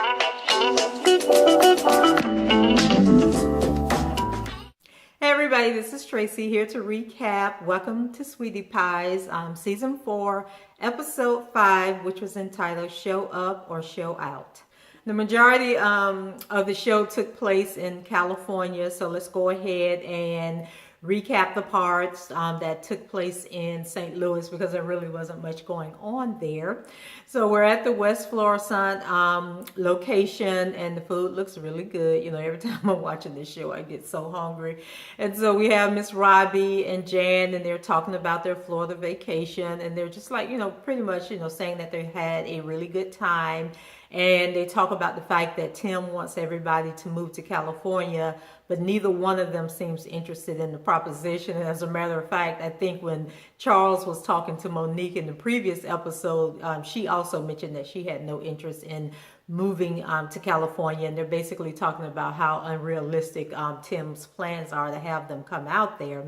Hey everybody, this is Tracy here to recap. Welcome to Sweetie Pies, Season 4, Episode 5, which was entitled Show Up or Show Out. The majority of the show took place in California, so let's go ahead and recap the parts that took place in St. Louis because there really wasn't much going on there. So we're at the West Florissant location, and the food looks really good. You know, every time I'm watching this show, I get so hungry. And so we have Miss Robbie and Jan, and they're talking about their Florida vacation, and they're just like, pretty much, saying that they had a really good time. And they talk about the fact that Tim wants everybody to move to California, but neither one of them seems interested in the proposition. And as a matter of fact, I think when Charles was talking to Monique in the previous episode, she also mentioned that she had no interest in moving to California, and they're basically talking about how unrealistic Tim's plans are to have them come out there.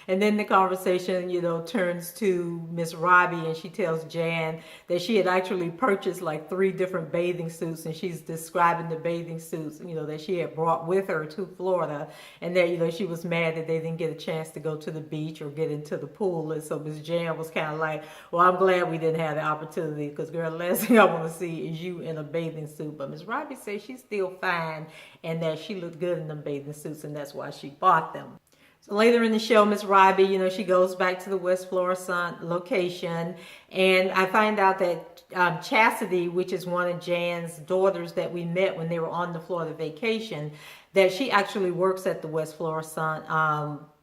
And then the conversation, turns to Miss Robbie, and she tells Jan that she had actually purchased like 3 different bathing suits, and she's describing the bathing suits, that she had brought with her to Florida, and that, she was mad that they didn't get a chance to go to the beach or get into the pool. And so Miss Jan was kind of like, well, I'm glad we didn't have the opportunity, because girl, the last thing I want to see is you in a bathing suit. But Miss Robbie says she's still fine and that she looked good in them bathing suits, and that's why she bought them. So later in the show, Miss Robbie, she goes back to the West Florissant location, and I find out that Chastity, which is one of Jan's daughters that we met when they were on the Florida vacation, that she actually works at the West Florissant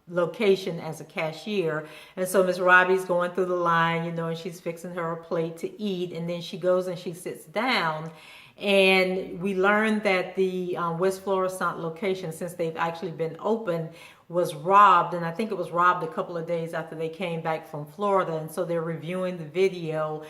location as a cashier. And so Miss Robbie's going through the line, and she's fixing her a plate to eat, and then she goes and she sits down. And we learned that the West Florissant location, since they've actually been open, was robbed. And I think it was robbed a couple of days after they came back from Florida. And so they're reviewing the video.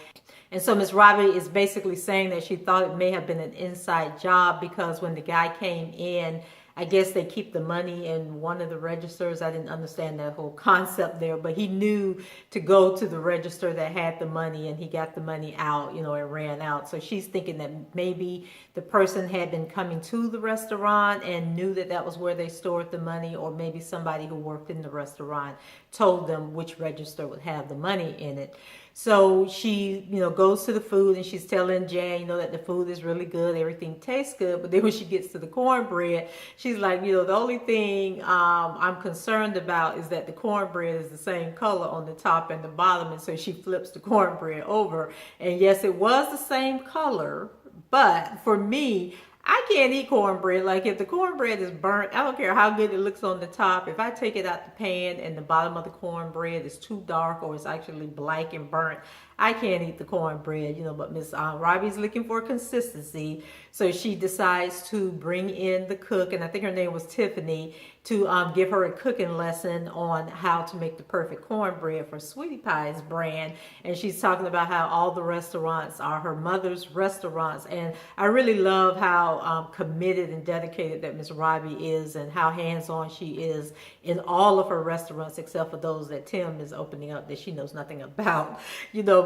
And so Miss Robbie is basically saying that she thought it may have been an inside job, because when the guy came in, I guess they keep the money in one of the registers. I didn't understand that whole concept there, but he knew to go to the register that had the money, and he got the money out, and ran out. So she's thinking that maybe the person had been coming to the restaurant and knew that that was where they stored the money, or maybe somebody who worked in the restaurant told them which register would have the money in it. So she, goes to the food, and she's telling Jan, that the food is really good, everything tastes good. But then when she gets to the cornbread, she's like, the only thing I'm concerned about is that the cornbread is the same color on the top and the bottom. And so she flips the cornbread over. And yes, it was the same color, but for me, I can't eat cornbread. Like, if the cornbread is burnt, I don't care how good it looks on the top. If I take it out the pan and the bottom of the cornbread is too dark, or it's actually black and burnt, I can't eat the cornbread, but Miss Robbie's looking for consistency. So she decides to bring in the cook, and I think her name was Tiffany, to give her a cooking lesson on how to make the perfect cornbread for Sweetie Pie's brand. And she's talking about how all the restaurants are her mother's restaurants. And I really love how committed and dedicated that Miss Robbie is, and how hands-on she is in all of her restaurants, except for those that Tim is opening up that she knows nothing about,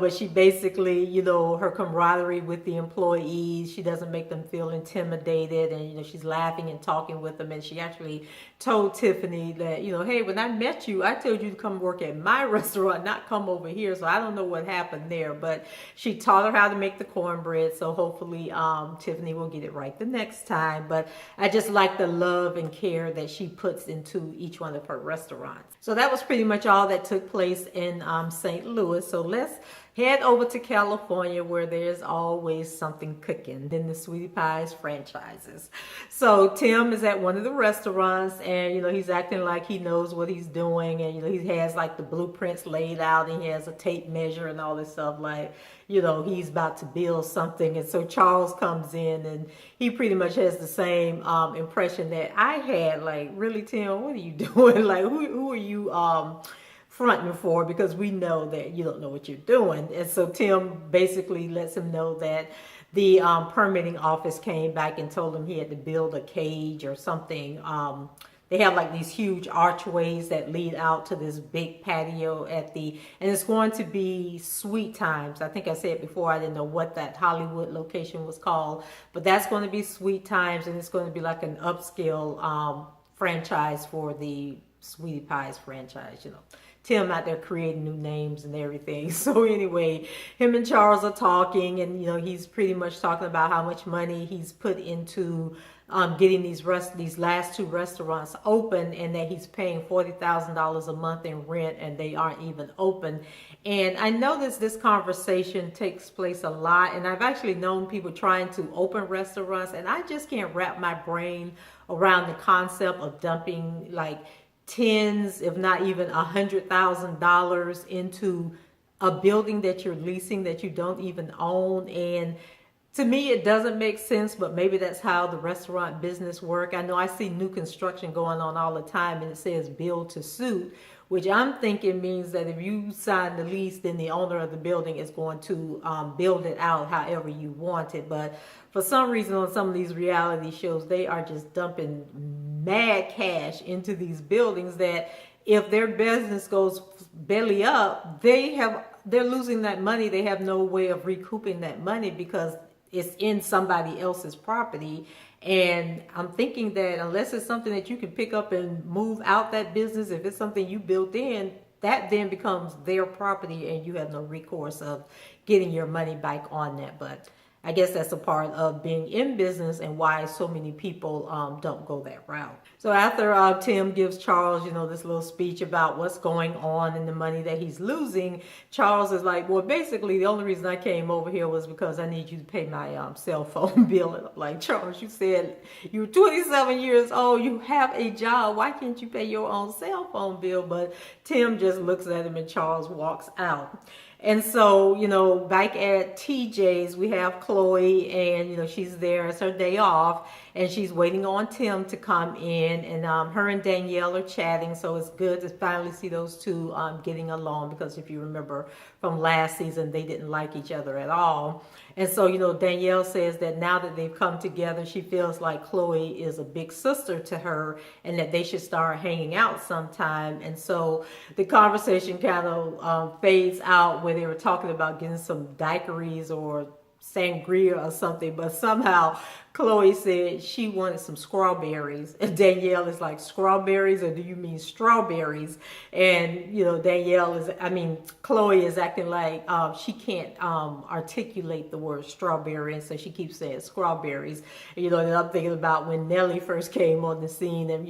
but she basically, her camaraderie with the employees, she doesn't make them feel intimidated, and, she's laughing and talking with them. And she actually told Tiffany that, hey, when I met you, I told you to come work at my restaurant, not come over here. So I don't know what happened there, but she taught her how to make the cornbread. So hopefully Tiffany will get it right the next time. But I just like the love and care that she puts into each one of her restaurants. So that was pretty much all that took place in St. Louis. So let's head over to California, where there's always something cooking in the Sweetie Pies franchises. So Tim is at one of the restaurants, and he's acting like he knows what he's doing, and he has like the blueprints laid out, and he has a tape measure and all this stuff, like he's about to build something. And so Charles comes in, and he pretty much has the same impression that I had, like, really, Tim, what are you doing? Like, who are you fronting for, because we know that you don't know what you're doing. And so Tim basically lets him know that the permitting office came back and told him he had to build a cage or something they have like these huge archways that lead out to this big patio and it's going to be Sweet Times. I think I said before I didn't know what that Hollywood location was called, but that's going to be Sweet Times, and it's going to be like an upscale franchise for the Sweetie Pies franchise, Tim out there creating new names and everything. So anyway, him and Charles are talking, and he's pretty much talking about how much money he's put into getting these last two restaurants open, and that he's paying $40,000 a month in rent, and they aren't even open. And I noticed this conversation takes place a lot, and I've actually known people trying to open restaurants, and I just can't wrap my brain around the concept of dumping like tens, if not even $100,000 into a building that you're leasing that you don't even own. And to me, it doesn't make sense, but maybe that's how the restaurant business work. I know I see new construction going on all the time, and it says build to suit, which I'm thinking means that if you sign the lease, then the owner of the building is going to build it out however you want it. But for some reason on some of these reality shows, they are just dumping mad cash into these buildings that if their business goes belly up, they're losing that money. They have no way of recouping that money because it's in somebody else's property. And I'm thinking that unless it's something that you can pick up and move out that business, if it's something you built in, that then becomes their property and you have no recourse of getting your money back on that. But I guess that's a part of being in business and why so many people don't go that route. So after Tim gives Charles, this little speech about what's going on and the money that he's losing, Charles is like, well, basically the only reason I came over here was because I need you to pay my cell phone bill. And I'm like, Charles, you said you're 27 years old, you have a job. Why can't you pay your own cell phone bill? But Tim just looks at him and Charles walks out. And so, back at TJ's, we have Chloe, and, she's there. It's her day off, and she's waiting on Tim to come in, and her and Danielle are chatting, so it's good to finally see those two getting along, because if you remember from last season, they didn't like each other at all. And so, Danielle says that now that they've come together, she feels like Chloe is a big sister to her and that they should start hanging out sometime. And so the conversation kind of fades out where they were talking about getting some daiquiris or sangria or something, but somehow Chloe said she wanted some strawberries, and Danielle is like, strawberries, or do you mean strawberries? And Chloe is acting like she can't articulate the word strawberry, and so she keeps saying strawberries. And I'm thinking about when Nelly first came on the scene, and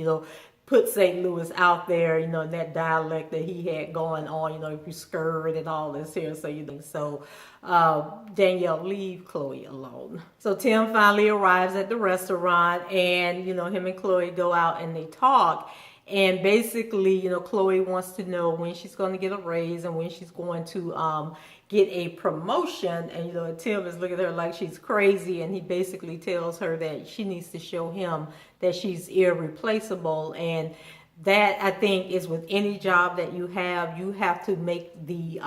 put St. Louis out there, in that dialect that he had going on, if you skirt and all this here. So, Danielle, leave Chloe alone. So Tim finally arrives at the restaurant, and, him and Chloe go out and they talk. And basically, Chloe wants to know when she's going to get a raise and when she's going to get a promotion. And, Tim is looking at her like she's crazy. And he basically tells her that she needs to show him that she's irreplaceable. And that, I think, is with any job that you have to make the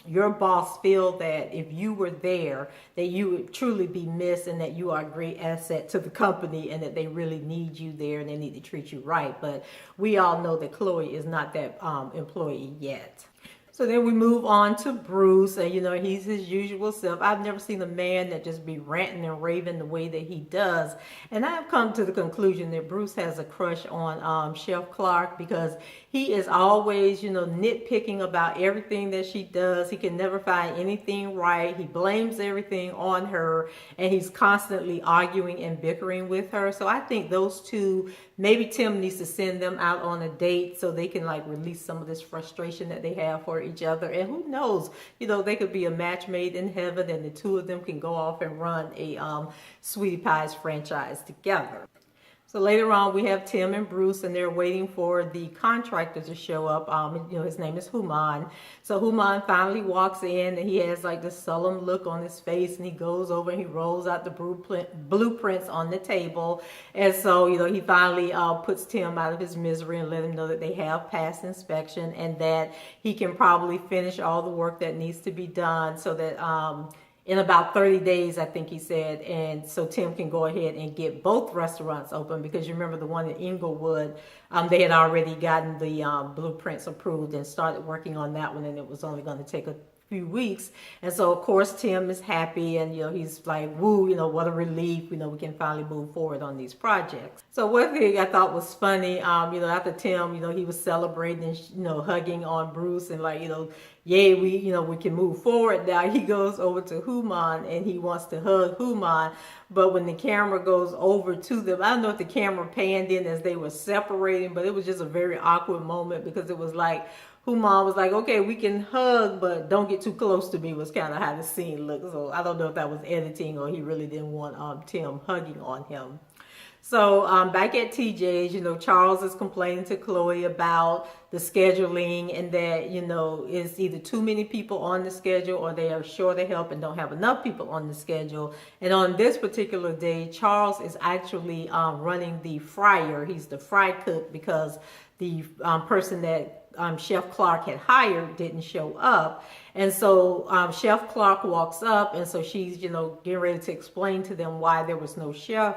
your boss feel that if you were there, that you would truly be missed and that you are a great asset to the company and that they really need you there and they need to treat you right. But we all know that Chloe is not that employee yet. So then we move on to Bruce, and he's his usual self. I've never seen a man that just be ranting and raving the way that he does. And I've come to the conclusion that Bruce has a crush on Chef Clark, because he is always, nitpicking about everything that she does. He can never find anything right. He blames everything on her, and he's constantly arguing and bickering with her. So I think those two, maybe Tim needs to send them out on a date so they can release some of this frustration that they have for each other. And who knows, they could be a match made in heaven, and the two of them can go off and run a Sweetie Pies franchise together. So later on, we have Tim and Bruce, and they're waiting for the contractor to show up. His name is Human. So Human finally walks in, and he has this solemn look on his face, and he goes over and he rolls out the blueprints on the table. And so, he finally puts Tim out of his misery and let him know that they have passed inspection and that he can probably finish all the work that needs to be done so that in about 30 days, I think he said. And so Tim can go ahead and get both restaurants open, because you remember the one in Inglewood, they had already gotten the blueprints approved and started working on that one, and it was only going to take a few weeks. And so of course Tim is happy, and he's like, woo, what a relief, we can finally move forward on these projects. So one thing I thought was funny, after Tim, he was celebrating and hugging on Bruce and like, yay, we can move forward now. He goes over to Human and he wants to hug Human, but when the camera goes over to them, I don't know if the camera panned in as they were separating, but it was just a very awkward moment, because it was like Human was like, okay, we can hug, but don't get too close to me, was kind of how the scene looked. So I don't know if that was editing or he really didn't want Tim hugging on him. So back at TJ's, Charles is complaining to Chloe about the scheduling, and that, it's either too many people on the schedule or they are short of help and don't have enough people on the schedule. And on this particular day, Charles is actually running the fryer. He's the fry cook, because the person that Chef Clark had hired didn't show up. And so Chef Clark walks up, and so she's, getting ready to explain to them why there was no chef,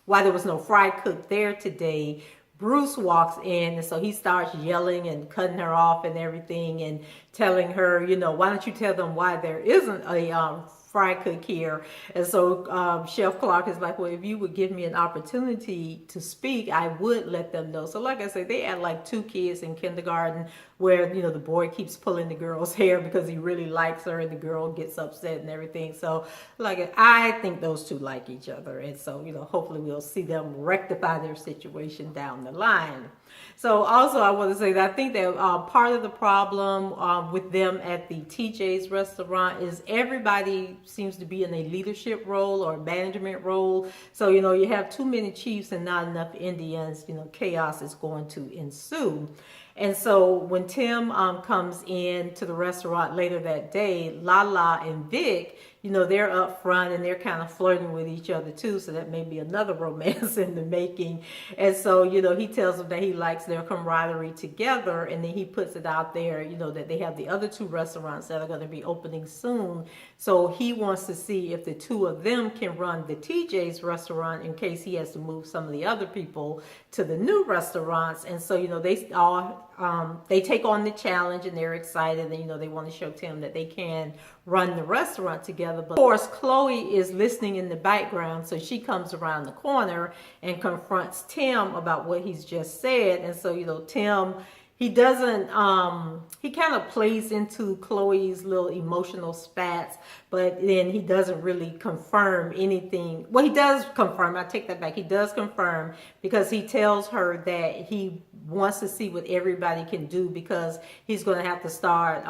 why there was no fry cook there today. Bruce walks in, and so he starts yelling and cutting her off and everything, and telling her, why don't you tell them why there isn't a fry cook here. And so Chef Clark is like, well, if you would give me an opportunity to speak, I would let them know. So like I said, they had like 2 kids in kindergarten, where the boy keeps pulling the girl's hair because he really likes her, and the girl gets upset and everything. So like, I think those two like each other, and so hopefully we'll see them rectify their situation down the line. So also I want to say that I think that part of the problem with them at the TJ's restaurant is everybody seems to be in a leadership role or management role. So you have too many chiefs and not enough Indians, chaos is going to ensue. And so when Tim comes in to the restaurant later that day, Lala and Vic, they're up front and they're kind of flirting with each other too. So that may be another romance in the making. And so, he tells them that he likes their camaraderie together. And then he puts it out there, that they have the other 2 restaurants that are going to be opening soon. So he wants to see if the 2 of them can run the TJ's restaurant in case he has to move some of the other people to the new restaurants. And so, they all they take on the challenge, and they're excited, and they want to show Tim that they can run the restaurant together. But of course, Chloe is listening in the background, so she comes around the corner and confronts Tim about what he's just said. And so Tim, he doesn't he kind of plays into Chloe's little emotional spats, but then he doesn't really confirm anything. Well, he does confirm, I take that back, he does confirm, because he tells her that he wants to see what everybody can do, because he's going to have to start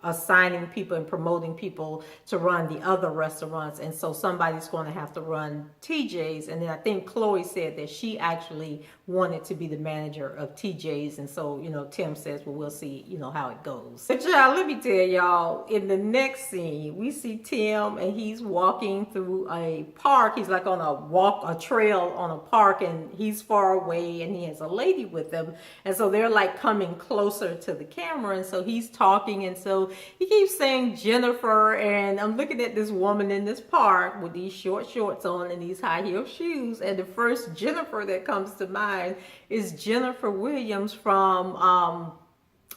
assigning people and promoting people to run the other restaurants, and so somebody's going to have to run TJ's. And then I think Chloe said that she actually wanted to be the manager of TJ's, and so Tim says, well, we'll see how it goes. But y'all, let me tell y'all, in the next scene we see Tim, and he's walking through a park. He's like on a trail on a park, and he's far away, and he has a lady with him, and so they're like coming closer to the camera, and so he's talking, and so he keeps saying Jennifer, and I'm looking at this woman in this park with these short shorts on and these high heel shoes, and the first Jennifer that comes to mind is Jennifer Williams from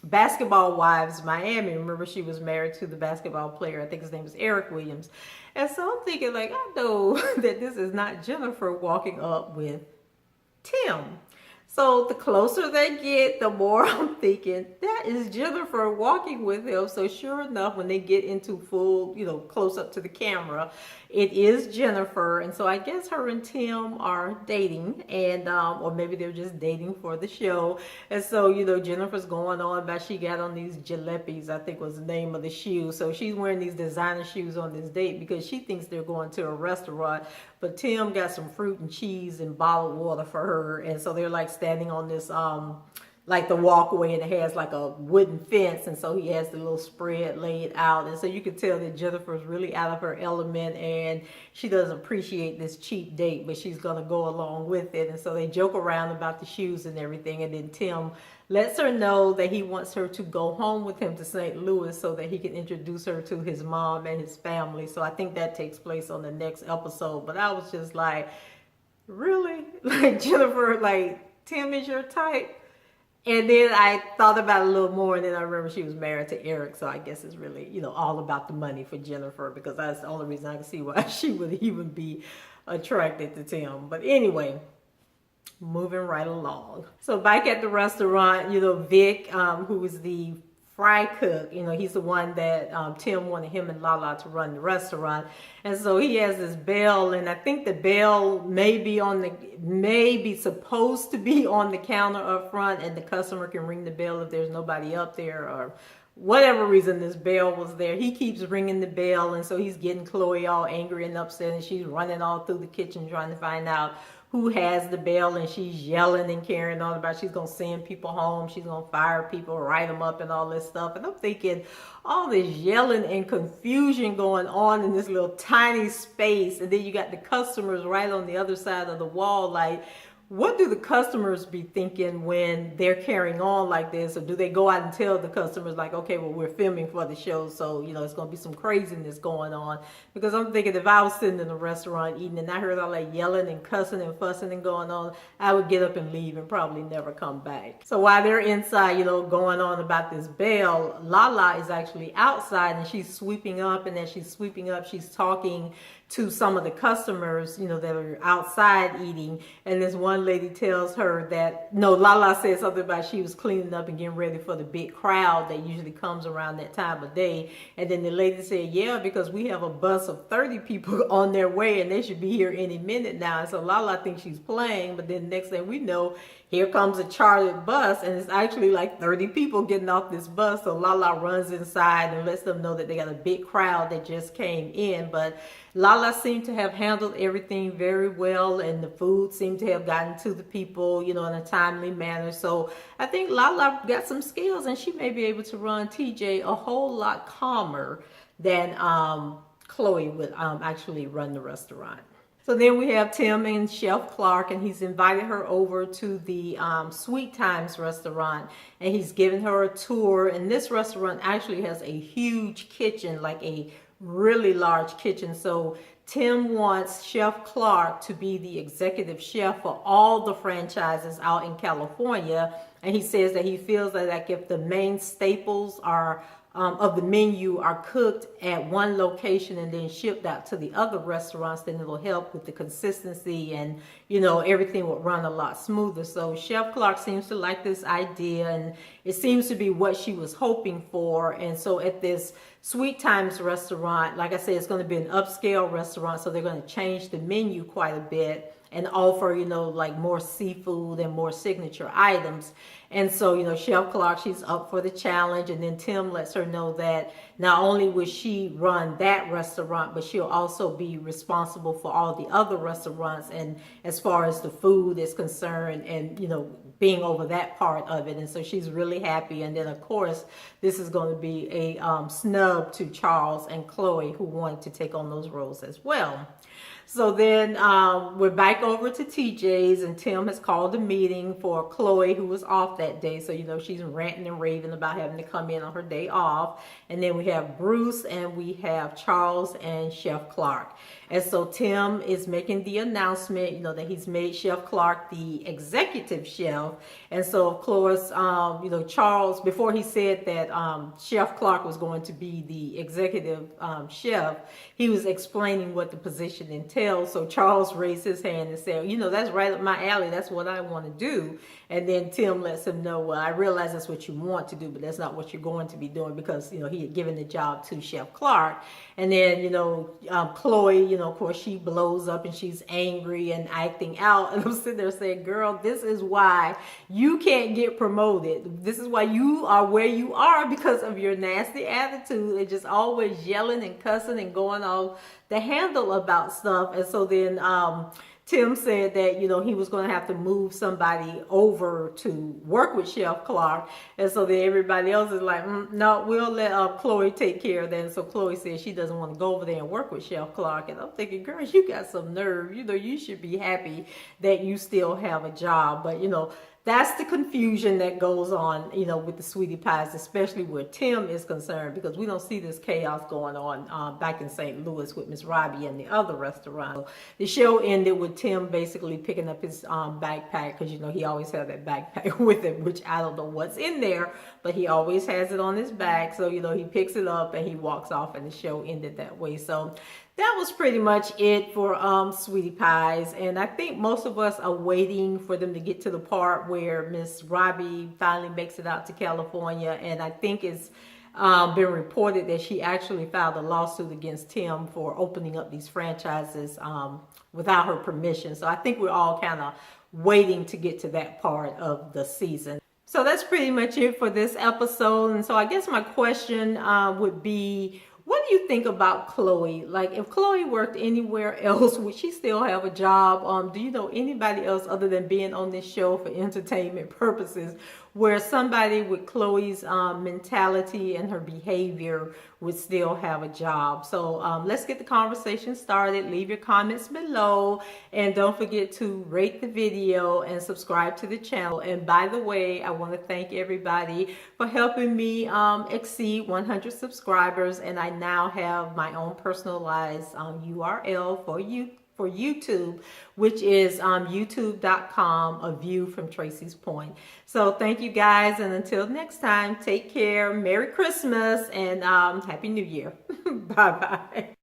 Basketball Wives Miami. Remember, she was married to the basketball player, I think his name was Eric Williams. And so I'm thinking, like, I know that this is not Jennifer walking up with Tim. So the closer they get, the more I'm thinking, that is Jennifer walking with him. So sure enough, when they get into full, close up to the camera, it is Jennifer. And so I guess her and Tim are dating, and or maybe they're just dating for the show. And so, Jennifer's going on about she got on these jalepees, I think was the name of the shoe. So she's wearing these designer shoes on this date because she thinks they're going to a restaurant. But Tim got some fruit and cheese and bottled water for her. And so they're like standing on this like the walkway, and it has like a wooden fence, and so he has the little spread laid out, and so you can tell that Jennifer's really out of her element, and she doesn't appreciate this cheap date, but she's gonna go along with it. And so they joke around about the shoes and everything, and then Tim lets her know that he wants her to go home with him to St. Louis so that he can introduce her to his mom and his family. So I think that takes place on the next episode. But I was just like, really? Like, Jennifer, like, Tim is your type? And then I thought about it a little more, and then I remember she was married to Eric, so I guess it's really, all about the money for Jennifer, because that's the only reason I can see why she would even be attracted to Tim. But anyway, moving right along. So back at the restaurant, Vic, who is the fry cook, he's the one that Tim wanted him and Lala to run the restaurant. And so he has this bell, and I think the bell may be supposed to be on the counter up front, and the customer can ring the bell if there's nobody up there, or whatever reason this bell was there. He keeps ringing the bell, and so he's getting Chloe all angry and upset, and she's running all through the kitchen trying to find out who has the bell, and she's yelling and carrying on about she's going to send people home, she's going to fire people, write them up, and all this stuff. And I'm thinking, all this yelling and confusion going on in this little tiny space, and then you got the customers right on the other side of the wall. Like, what do the customers be thinking when they're carrying on like this? Or do they go out and tell the customers, like, okay, well, we're filming for the show, so, it's going to be some craziness going on? Because I'm thinking, if I was sitting in a restaurant eating and I heard all that yelling and cussing and fussing and going on, I would get up and leave and probably never come back. So while they're inside, going on about this bell, Lala is actually outside, and she's sweeping up, and as she's sweeping up, she's talking to some of the customers, that are outside eating. And this one lady tells her that, no, Lala said something about she was cleaning up and getting ready for the big crowd that usually comes around that time of day. And then the lady said, yeah, because we have a bus of 30 people on their way, and they should be here any minute now. And so Lala thinks she's playing, but then next thing we know, here comes a chartered bus, and it's actually like 30 people getting off this bus. So Lala runs inside and lets them know that they got a big crowd that just came in. But Lala seemed to have handled everything very well, and the food seemed to have gotten to the people, in a timely manner. So I think Lala got some skills, and she may be able to run TJ a whole lot calmer than Chloe would actually run the restaurant. So then we have Tim and Chef Clark, and he's invited her over to the Sweet Times restaurant, and he's giving her a tour. And this restaurant actually has a huge kitchen, like a really large kitchen. So Tim wants Chef Clark to be the executive chef for all the franchises out in California. And he says that he feels that, like, if the main staples are of the menu are cooked at one location and then shipped out to the other restaurants, then it'll help with the consistency, and everything will run a lot smoother. So Chef Clark seems to like this idea, and it seems to be what she was hoping for. And so at this Sweet Times restaurant, like I said, it's going to be an upscale restaurant, so they're going to change the menu quite a bit and offer, like more seafood and more signature items. And so, Chef Clark, she's up for the challenge. And then Tim lets her know that not only will she run that restaurant, but she'll also be responsible for all the other restaurants, and as far as the food is concerned, and, being over that part of it. And so she's really happy. And then, of course, this is going to be a snub to Charles and Chloe, who wanted to take on those roles as well. So then we're back over to TJ's, and Tim has called a meeting for Chloe, who was off that day. So, she's ranting and raving about having to come in on her day off. And then we have Bruce, and we have Charles and Chef Clark. And so Tim is making the announcement, that he's made Chef Clark the executive chef. And so, of course, Charles, before he said that Chef Clark was going to be the executive chef, he was explaining what the position entails. So Charles raised his hand and said, that's right up my alley. That's what I want to do. And then Tim lets him know, well, I realize that's what you want to do, but that's not what you're going to be doing, because, he had given the job to Chef Clark. And then, Chloe, of course, she blows up and she's angry and acting out. And I'm sitting there saying, girl, this is why you can't get promoted. This is why you are where you are, because of your nasty attitude and just always yelling and cussing and going off the handle about stuff. And so then Tim said that, you know, he was going to have to move somebody over to work with Chef Clark. And so then everybody else is like, no, we'll let Chloe take care of that. And so Chloe said she doesn't want to go over there and work with Chef Clark. And I'm thinking, girl, you got some nerve. You know, you should be happy that you still have a job. But, you know, that's the confusion that goes on, you know, with the Sweetie Pies, especially where Tim is concerned, because we don't see this chaos going on back in St. Louis with Miss Robbie and the other restaurant. So the show ended with Tim basically picking up his backpack, because, you know, he always has that backpack with him, which I don't know what's in there, but he always has it on his back. So, you know, he picks it up and he walks off, and the show ended that way. So that was pretty much it for Sweetie Pies. And I think most of us are waiting for them to get to the part where Miss Robbie finally makes it out to California. And I think it's been reported that she actually filed a lawsuit against Tim for opening up these franchises without her permission. So I think we're all kind of waiting to get to that part of the season. So that's pretty much it for this episode. And so I guess my question would be, what do you think about Chloe? Like, if Chloe worked anywhere else, would she still have a job? Do you know anybody else other than being on this show for entertainment purposes where somebody with Chloe's mentality and her behavior would still have a job? So let's get the conversation started. Leave your comments below, and don't forget to rate the video and subscribe to the channel. And by the way, I want to thank everybody for helping me exceed 100 subscribers, and I now have my own personalized URL for YouTube, which is youtube.com, a view from Tracy's Point. So thank you guys, and until next time, take care, Merry Christmas, and Happy New Year. Bye-bye.